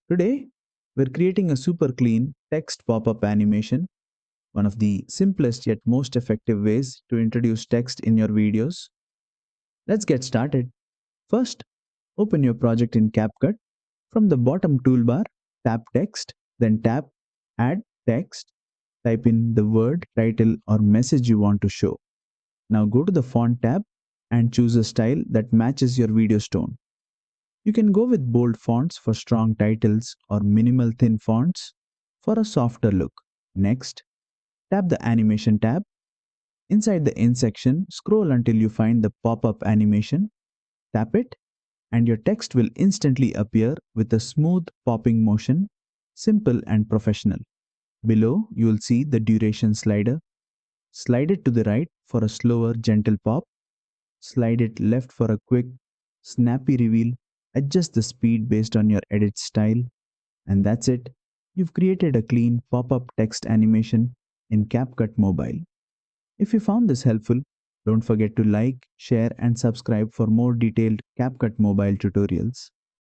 Today, we're creating a super clean text pop-up animation, one of the simplest yet most effective ways to introduce text in your videos. Let's get started. First, open your project in CapCut. From the bottom toolbar, tap Text, then tap Add Text. Type in the word, title, or message you want to show. Now go to the Font tab and choose a style that matches your video's tone. You can go with bold fonts for strong titles or minimal thin fonts for a softer look. Next, tap the Animation tab. Inside the In section, scroll until you find the pop-up animation. Tap it, and your text will instantly appear with a smooth popping motion, simple and professional. Below, you will see the duration slider. Slide it to the right for a slower, gentle pop. Slide it left for a quick, snappy reveal. Adjust the speed based on your edit style. And that's it. You've created a clean pop-up text animation in CapCut Mobile. If you found this helpful, don't forget to like, share, and subscribe for more detailed CapCut Mobile tutorials.